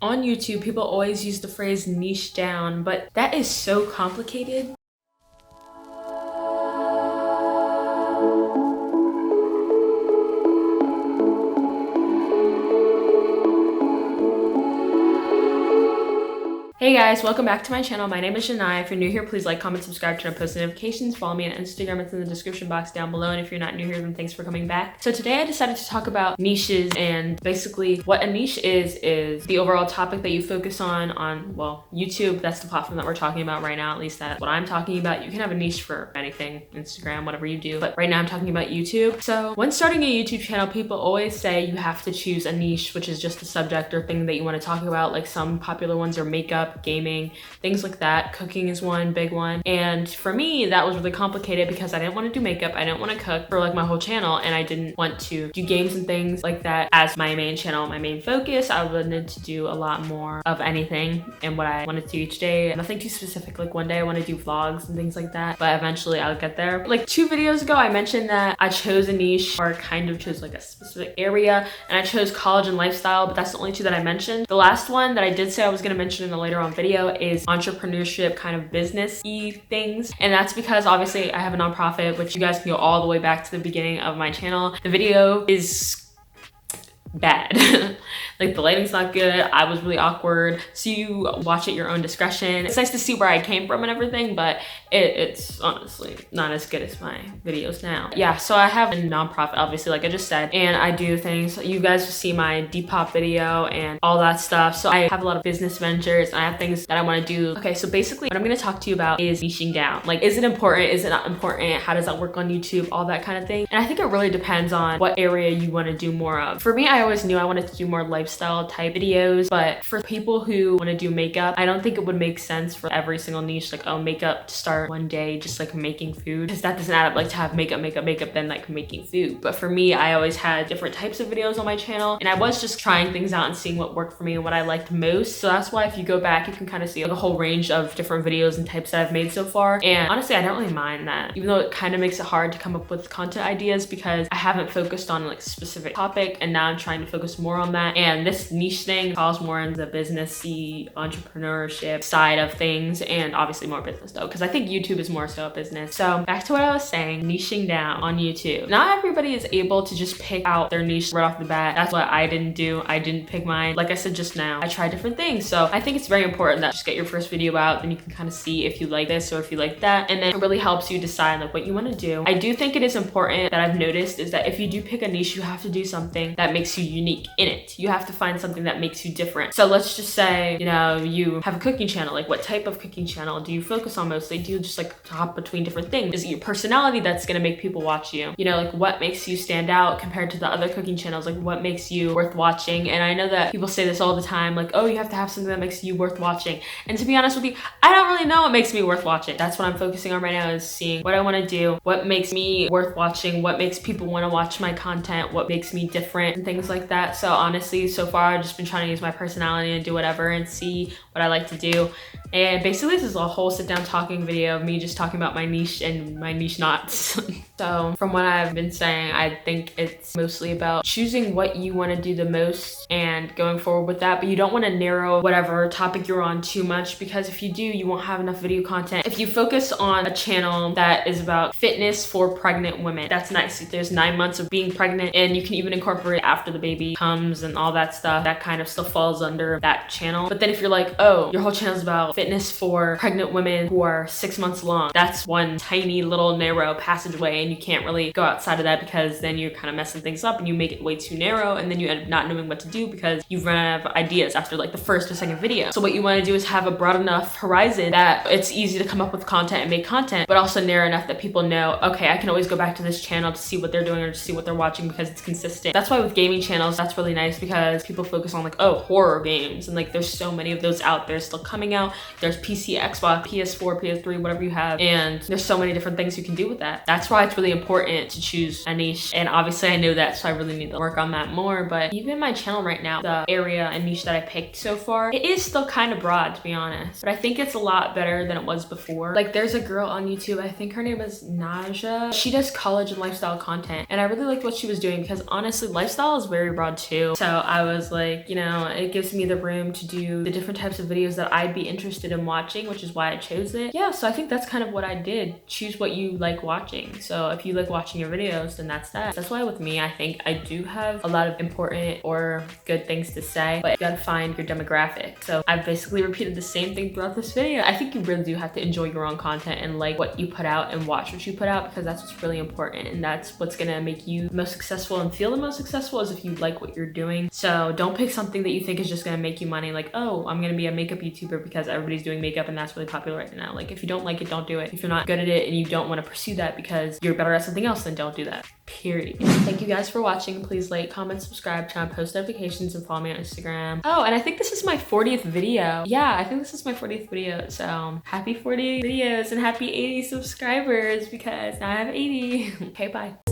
On YouTube, people always use the phrase niche down, but that is so complicated. Hey guys, welcome back to my channel. My name is Zhani. If you're new here, please like, comment, subscribe, turn on post notifications, follow me on Instagram. It's in the description box down below. And if you're not new here, then thanks for coming back. So today I decided to talk about niches, and basically what a niche is the overall topic that you focus on, well, YouTube. That's the platform that we're talking about right now. At least that's what I'm talking about. You can have a niche for anything, Instagram, whatever you do. But right now I'm talking about YouTube. So when starting a YouTube channel, people always say you have to choose a niche, which is just a subject or thing that you want to talk about. Like some popular ones are makeup, gaming, things like that. Cooking is one big one. And for me, that was really complicated because I didn't want to do makeup. I didn't want to cook for like my whole channel, and I didn't want to do games and things like that as my main channel, my main focus. I wanted to do a lot more of anything and what I wanted to do each day. Nothing too specific. Like one day I want to do vlogs and things like that, but eventually I'll get there. Like 2 videos ago, I mentioned that I chose a niche, or kind of chose like a specific area, and I chose college and lifestyle, but that's the only 2 that I mentioned. The last one that I did say I was going to mention in a later on video is entrepreneurship, kind of business-y things. And that's because obviously I have a nonprofit, which you guys can go all the way back to the beginning of my channel. The video is bad. Like the lighting's not good. I was really awkward. So you watch at your own discretion. It's nice to see where I came from and everything, but it's honestly not as good as my videos now. Yeah, so I have a nonprofit, obviously, like I just said, and I do things. You guys will see my Depop video and all that stuff. So I have a lot of business ventures and I have things that I want to do. Okay, so basically what I'm going to talk to you about is niching down. Like, is it important? Is it not important? How does that work on YouTube? All that kind of thing. And I think it really depends on what area you want to do more of. For me, I always knew I wanted to do more lifestyle type videos, but for people who want to do makeup, I don't think it would make sense for every single niche, like, oh, makeup to start one day just like making food, because that doesn't add up. Like to have makeup, then like making food. But for me, I always had different types of videos on my channel, and I was just trying things out and seeing what worked for me and what I liked most. So that's why if you go back, you can kind of see like a whole range of different videos and types that I've made so far. And honestly, I don't really mind that, even though it kind of makes it hard to come up with content ideas because I haven't focused on like a specific topic, and now I'm trying to focus more on that. And this niche thing falls more in the businessy entrepreneurship side of things, and obviously more business though, because I think YouTube is more so a business. So back to what I was saying, niching down on YouTube. Not everybody is able to just pick out their niche right off the bat. That's what I didn't do. I didn't pick mine. Like I said just now, I tried different things. So I think it's very important that just get your first video out, then you can kind of see if you like this or if you like that, and then it really helps you decide like what you want to do. I do think it is important that I've noticed is that if you do pick a niche, you have to do something that makes you unique in it. You have to find something that makes you different. So let's just say, you know, you have a cooking channel. Like what type of cooking channel do you focus on mostly? Do you just like hop between different things? Is it your personality that's gonna make people watch you? You know, like what makes you stand out compared to the other cooking channels? Like what makes you worth watching? And I know that people say this all the time, like, oh, you have to have something that makes you worth watching. And to be honest with you, I don't really know what makes me worth watching. That's what I'm focusing on right now, is seeing what I wanna do, what makes me worth watching, what makes people wanna watch my content, what makes me different and things like that. So honestly, so far I've just been trying to use my personality and do whatever and see what I like to do. And basically this is a whole sit down talking video of me just talking about my niche and my niche knots. So from what I've been saying, I think it's mostly about choosing what you want to do the most and going forward with that. But you don't want to narrow whatever topic you're on too much, because if you do, you won't have enough video content. If you focus on a channel that is about fitness for pregnant women, that's nice. There's 9 months of being pregnant, and you can even incorporate after the baby comes and all that stuff. That kind of still falls under that channel. But then if you're like, oh, your whole channel is about fitness for pregnant women who are 6 months long, that's one tiny little narrow passageway, and you can't really go outside of that, because then you're kind of messing things up and you make it way too narrow, and then you end up not knowing what to do because you've run out of ideas after like the first or second video. So what you want to do is have a broad enough horizon that it's easy to come up with content and make content, but also narrow enough that people know, okay, I can always go back to this channel to see what they're doing or to see what they're watching, because it's consistent. That's why with gaming channels, that's really nice, because people focus on like, oh, horror games, and like there's so many of those out there still coming out. There's PC, Xbox, PS4, PS3, whatever you have, and there's so many different things you can do with that. That's why it's really important to choose a niche, and obviously I know that, so I really need to work on that more. But even my channel right now, the area and niche that I picked so far, it is still kind of broad, to be honest, but I think it's a lot better than it was before. Like there's a girl on YouTube, I think her name is Naja. She does college and lifestyle content, and I really liked what she was doing, because honestly lifestyle is very broad too. So I was like, you know, it gives me the room to do the different types of videos that I'd be interested in watching, which is why I chose it. Yeah, so I think that's kind of what I did. Choose what you like watching. So if you like watching your videos, then that's that. That's why with me, I think I do have a lot of important or good things to say, but you gotta find your demographic. So I've basically repeated the same thing throughout this video. I think you really do have to enjoy your own content and like what you put out and watch what you put out, because that's what's really important, and that's what's gonna make you the most successful and feel the most successful, is if you like what you're doing. So don't pick something that you think is just gonna make you money, like, oh, I'm gonna be a makeup YouTuber because everybody's doing makeup and that's really popular right now. Like, if you don't like it, don't do it. If you're not good at it and you don't want to pursue that because you're better at something else, then don't do that. Period. Thank you guys for watching. Please like, comment, subscribe, turn on post notifications, and follow me on Instagram. Oh, and I think this is my 40th video. Yeah, I think this is my 40th video. So happy 40 videos and happy 80 subscribers, because now I have 80. Okay, bye.